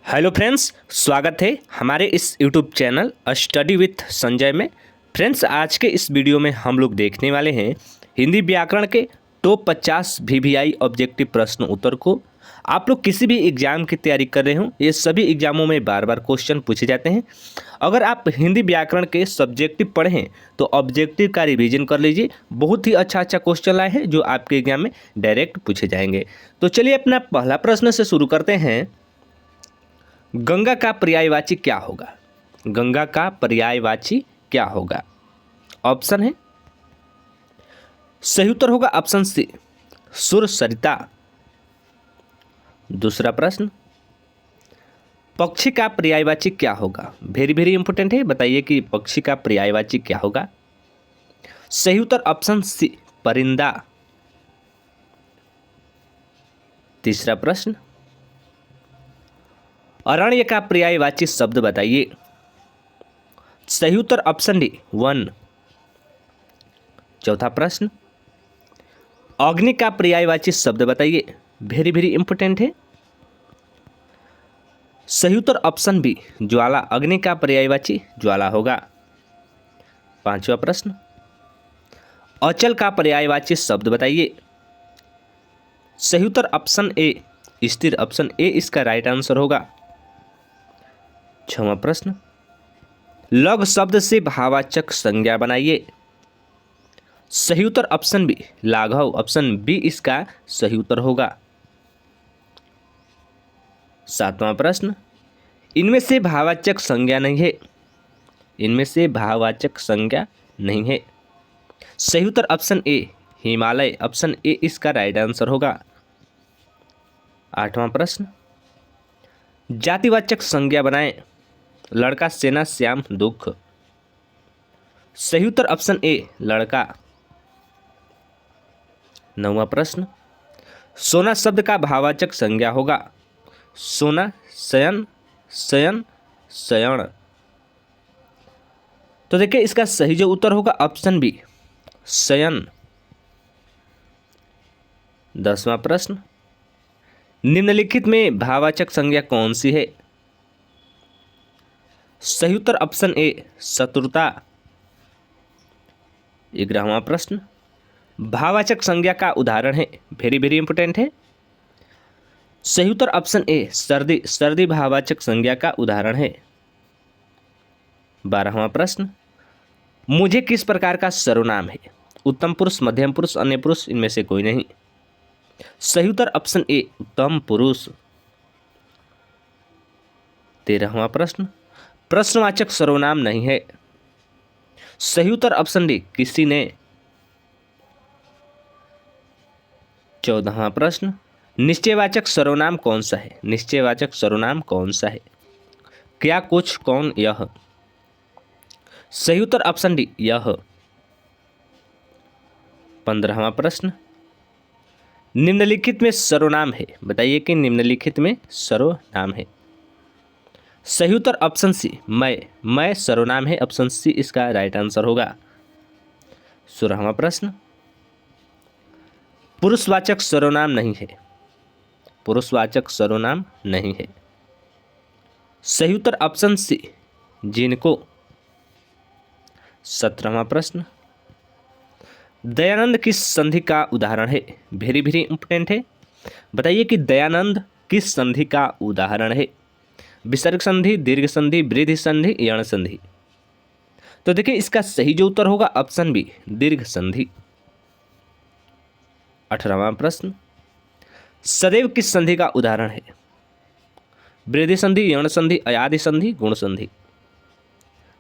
Hello friends, स्वागत है हमारे इस YouTube channel study with Sanjay में। फ्रेंड्स, आज के इस वीडियो में हम लोग देखने वाले हैं हिंदी व्याकरण के टॉप 50 वीवीआई ऑब्जेक्टिव प्रश्न उत्तर को। आप लोग किसी भी एग्जाम की तैयारी कर रहे हो, ये सभी एग्जामों में बार बार क्वेश्चन पूछे जाते हैं। अगर आप हिंदी व्याकरण के सब्जेक्टिव पढ़े हैं तो ऑब्जेक्टिव का रिवीजन कर लीजिए। बहुत ही अच्छा क्वेश्चन लाए हैं जो आपके एग्जाम में डायरेक्ट पूछे जाएंगे। तो चलिए अपना पहला प्रश्न से शुरू करते हैं। गंगा का पर्यायवाची क्या होगा? गंगा का पर्यायवाची क्या होगा? ऑप्शन है, सही उत्तर होगा ऑप्शन सी, सुर सरिता। दूसरा प्रश्न, पक्षी का पर्यायवाची क्या होगा? वेरी वेरी इंपॉर्टेंट है, बताइए कि पक्षी का पर्यायवाची क्या होगा? सही उत्तर ऑप्शन सी, परिंदा। तीसरा प्रश्न, अरण्य का पर्यायवाची शब्द बताइए। सही उत्तर ऑप्शन डी, वन। चौथा प्रश्न, अग्नि का पर्यायवाची शब्द बताइए। वेरी वेरी इंपॉर्टेंट है। सही उत्तर ऑप्शन बी, ज्वाला। अग्नि का पर्यायवाची ज्वाला होगा। पांचवा प्रश्न, अचल का पर्यायवाची शब्द बताइए। सही उत्तर ऑप्शन ए, स्थिर। ऑप्शन ए इसका राइट आंसर होगा। छठवां प्रश्न, लघु शब्द से भाववाचक संज्ञा बनाइए। सही उत्तर ऑप्शन बी, लाघव। ऑप्शन बी इसका सही उत्तर होगा। सातवां प्रश्न, इनमें से भाववाचक संज्ञा नहीं है। इनमें से भाववाचक संज्ञा नहीं है। सही उत्तर option A, Himalaya. Option A इसका राइट आंसर होगा। आठवां प्रश्न, जातिवाचक संज्ञा बनाएं। लड़का, सेना, श्याम, दुख। सही उत्तर ऑप्शन ए, लड़का। नौवां प्रश्न, सोना शब्द का भाववाचक संज्ञा होगा। सोना, शयन, शयन, शयन। तो देखिए इसका सही जो उत्तर होगा ऑप्शन बी, शयन। 10वां प्रश्न, निम्नलिखित में भाववाचक संज्ञा कौन सी है? सही उत्तर ऑप्शन ए, शत्रुता। 11वां प्रश्न, भाववाचक संज्ञा का उदाहरण है। वेरी वेरी इंपॉर्टेंट है। सही उत्तर ऑप्शन ए, सर्दी। सर्दी भाववाचक संज्ञा का उदाहरण है। 12वां प्रश्न, मुझे किस प्रकार का सर्वनाम है? उत्तम पुरुष, मध्यम पुरुष, अन्य पुरुष, इनमें से कोई नहीं। सही उत्तर ऑप्शन ए, उत्तम पुरुष। 13वां प्रश्न, प्रश्नवाचक सर्वनाम नहीं है। सही उत्तर ऑप्शन डी, किसी ने। 14वां प्रश्न, निश्चयवाचक सर्वनाम कौन सा है? निश्चयवाचक सर्वनाम कौन सा है? क्या, कुछ, कौन, यह। सही उत्तर ऑप्शन डी, यह। 15वां प्रश्न, निम्नलिखित में सर्वनाम है। बताइए कि निम्नलिखित में सर्वनाम है। सही उत्तर ऑप्शन सी, मैं। मैं सर्वनाम है। ऑप्शन सी इसका राइट आंसर होगा। 16वां प्रश्न, पुरुषवाचक सर्वनाम नहीं है। पुरुषवाचक सर्वनाम नहीं है। सही उत्तर ऑप्शन सी, जिनको। 17वां प्रश्न, दयानंद किस संधि का उदाहरण है? वेरी वेरी इंपॉर्टेंट है। बताइए कि दयानंद किस संधि का उदाहरण है? विसर्ग संधि, दीर्घ संधि, वृद्धि संधि, यण संधि। तो देखिए इसका सही जो उत्तर होगा ऑप्शन बी, दीर्घ संधि। 18वां प्रश्न, सदैव किस संधि का उदाहरण है? वृद्धि संधि, यण संधि, अयादि संधि, गुण संधि।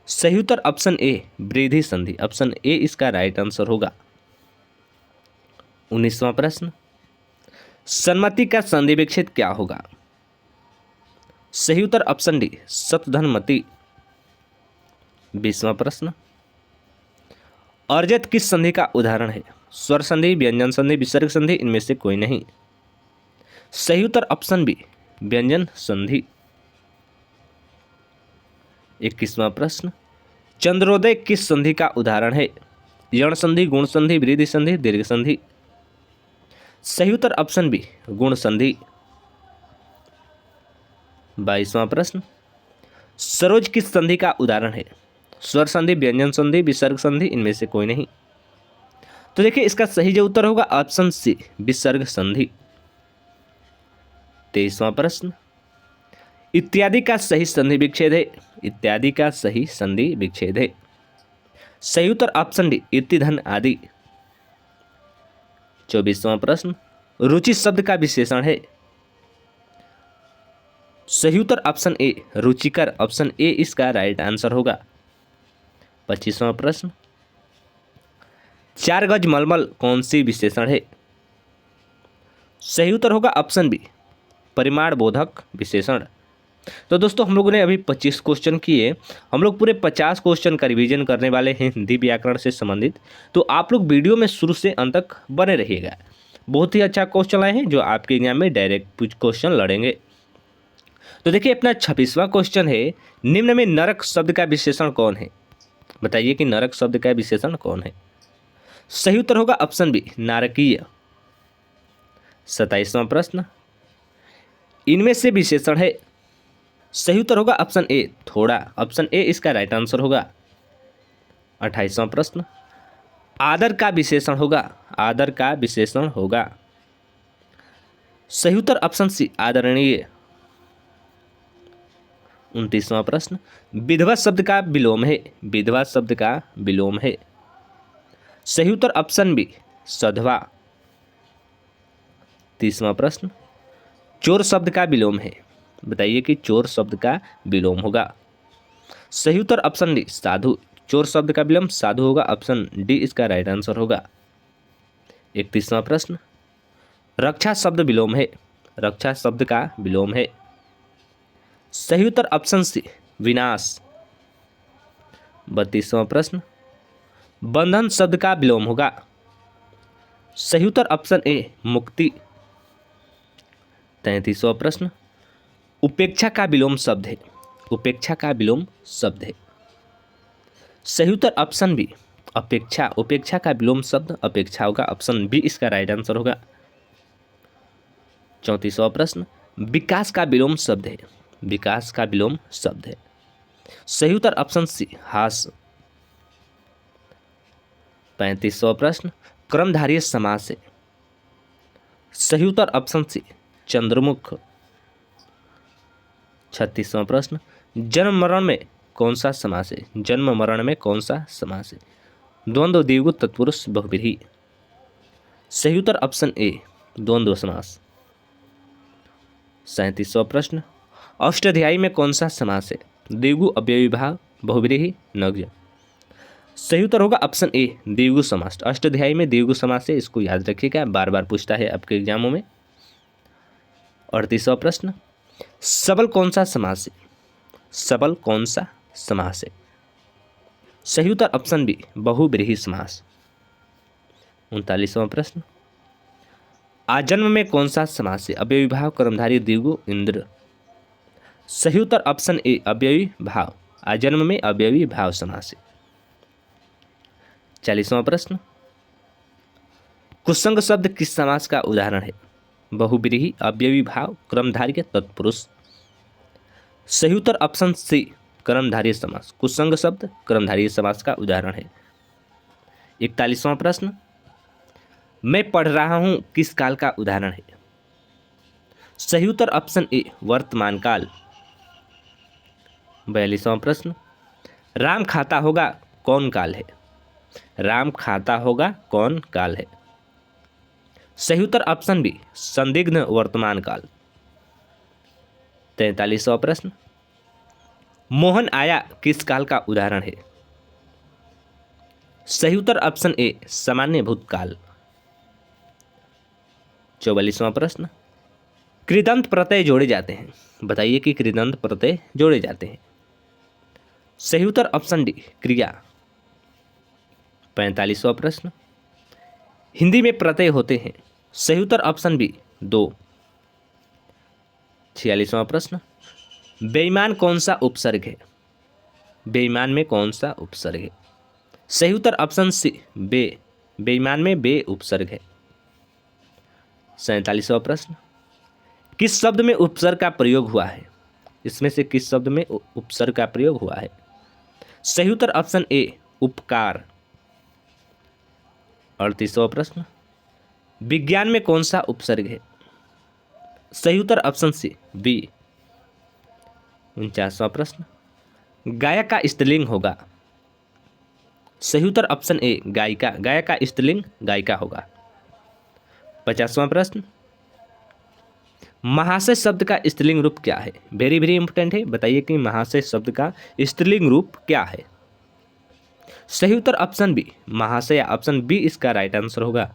सही उत्तर ऑप्शन ए, वृद्धि संधि। ऑप्शन ए इसका राइट आंसर होगा। 19वां प्रश्न, सन्मति का संधि विच्छेद क्या होगा? सही उत्तर ऑप्शन डी, शतधन्वति। 20वां प्रश्न, अर्जत किस संधि का उदाहरण है? स्वर संधि, व्यंजन संधि, विसर्ग संधि, इनमें से कोई नहीं। सही उत्तर ऑप्शन बी, व्यंजन संधि। 21वां प्रश्न, चंद्रोदय किस संधि का उदाहरण है? यण संधि, गुण संधि, वृद्धि संधि, दीर्घ संधि। सही उत्तर ऑप्शन बी, गुण संधि। 22वां प्रश्न, सरोज किस संधि का उदाहरण है? स्वर संधि, व्यंजन संधि, विसर्ग संधि, इनमें से कोई नहीं। तो देखिए इसका सही जो उत्तर होगा ऑप्शन सी, विसर्ग संधि। 23वां प्रश्न, इत्यादि का सही संधि विच्छेद है। इत्यादि का सही संधि विच्छेद है। सही उत्तर ऑप्शन डी, इति धन आदि। 24वां प्रश्न, रुचि शब्द का विशेषण है। सही उत्तर ऑप्शन ए, रुचिकर। ऑप्शन ए इसका राइट आंसर होगा। 25वां प्रश्न, 4 गज मलमल कौन सी विशेषण है? सही उत्तर होगा ऑप्शन बी, परिमाण बोधक विशेषण। तो दोस्तों हम लोगों ने अभी 25 क्वेश्चन किए, हम लोग पूरे 50 क्वेश्चन का रिवीजन करने वाले हैं हिंदी व्याकरण से संबंधित। तो आप लोग वीडियो में शुरू से अंत तक बने रहिएगा। बहुत ही अच्छा क्वेश्चन आए हैं जो आपके एग्जाम में डायरेक्ट क्वेश्चन लड़ेंगे। तो देखिए अपना 26वां क्वेश्चन है, निम्न में नरक शब्द का विशेषण कौन है? बताइए कि नरक शब्द का विशेषण कौन है? सही उत्तर होगा ऑप्शन बी, नारकीय। 27वां प्रश्न, इनमें से विशेषण है। सही उत्तर होगा ऑप्शन ए, थोड़ा। ऑप्शन ए इसका राइट आंसर होगा। 28वां प्रश्न, आदर का विशेषण होगा। आदर का विशेषण होगा। सही उत्तर ऑप्शन सी, आदरणीय। 29वां प्रश्न, विधवा शब्द का विलोम है। विधवा शब्द का विलोम है। सही उत्तर ऑप्शन बी, सधवा। 30वां प्रश्न, चोर शब्द का विलोम है। बताइए कि चोर शब्द का विलोम होगा। सही उत्तर ऑप्शन डी, साधु। चोर शब्द का विलोम साधु होगा। ऑप्शन डी इसका राइट आंसर होगा। 31वां प्रश्न, रक्षा शब्द विलोम है। रक्षा शब्द का विलोम है। सही उत्तर ऑप्शन सी, विनाश। 32वां प्रश्न, बंधन शब्द का विलोम होगा। सही उत्तर ऑप्शन ए, मुक्ति। 33वां प्रश्न, उपेक्षा का विलोम शब्द है। उपेक्षा का विलोम शब्द है। सही उत्तर ऑप्शन बी, अपेक्षा। उपेक्षा का विलोम शब्द अपेक्षा होगा। ऑप्शन बी इसका राइट आंसर होगा। 34वां प्रश्न, विकास का विलोम शब्द है। विकास का विलोम शब्द है। सही उत्तर ऑप्शन सी, हास। 35वां प्रश्न, कर्मधारय समास है। सही उत्तर ऑप्शन सी, चंद्रमुख। 36वां प्रश्न, जन्म मरण में कौन सा समास है? जन्म मरण में कौन सा समास है? द्वंद्व, द्विगु, तत्पुरुष, बहुव्रीहि। सही उत्तर ऑप्शन ए, द्वंद्व समास। 37वां प्रश्न, अष्टाध्यायी में कौन सा समास है? द्विगु, अव्ययी भाव, बहुव्रीहि, नग्न। सही उत्तर होगा ऑप्शन ए, द्विगु समास। अष्टाध्यायी में द्विगु समास है, इसको याद रखिएगा, बार बार पूछता है आपके एग्जामों में। 38वां प्रश्न, सबल कौन सा समास है? सबल कौन सा समास है? सही उत्तर ऑप्शन बी, बहुव्रीहि समास। 39वां प्रश्न, आजन्म में कौन सा समास है? अव्ययी भाव, कर्मधारय, द्विगु, इंद्र। सही उत्तर ऑप्शन ए, अव्ययी भाव। आजन्म में अव्ययी भाव समास है। 40वां प्रश्न, कुसंग शब्द किस समास का उदाहरण है? बहुव्रीहि, अव्ययी भाव, कर्मधारय, तत्पुरुष। सही उत्तर ऑप्शन सी, कर्मधारय समास। कुसंग शब्द कर्मधारय समास का उदाहरण है। 41वां प्रश्न, मैं पढ़ रहा हूं किस काल का उदाहरण है? सही उत्तर ऑप्शन ए, वर्तमान काल। 42वां प्रश्न, राम खाता होगा कौन काल है? राम खाता होगा कौन काल है? सही उत्तर ऑप्शन बी, संदिग्ध वर्तमान काल। 43वां प्रश्न, मोहन आया किस काल का उदाहरण है? सही उत्तर ऑप्शन ए, सामान्य भूतकाल। 44वां प्रश्न, कृदंत प्रत्यय जोड़े जाते हैं। बताइए कि कृदंत प्रत्यय जोड़े जाते हैं। सही उत्तर ऑप्शन डी, क्रिया। 45वां प्रश्न, हिंदी में प्रत्यय होते हैं। सही उत्तर ऑप्शन बी, 2। 46वां प्रश्न, बेईमान कौन सा उपसर्ग है? बेईमान में कौन सा उपसर्ग है? सही उत्तर ऑप्शन सी, बे। बेईमान में बे उपसर्ग है। 47वां प्रश्न, किस शब्द में उपसर्ग का प्रयोग हुआ है? इसमें से किस शब्द में उपसर्ग का प्रयोग हुआ है? सही उत्तर ऑप्शन ए उपकार। 38वां प्रश्न, विज्ञान में कौन सा उपसर्ग है? सही उत्तर ऑप्शन सी बी। 49वां प्रश्न, गायक का स्त्रीलिंग होगा? सही उत्तर ऑप्शन ए गायिका। गायक का स्त्रीलिंग गायिका होगा। 50वां प्रश्न, महाशय शब्द का स्त्रीलिंग रूप क्या है? वेरी वेरी इंपॉर्टेंट है, बताइए कि महाशय शब्द का स्त्रीलिंग रूप क्या है? सही उत्तर ऑप्शन बी महाशय। ऑप्शन बी इसका राइट आंसर होगा।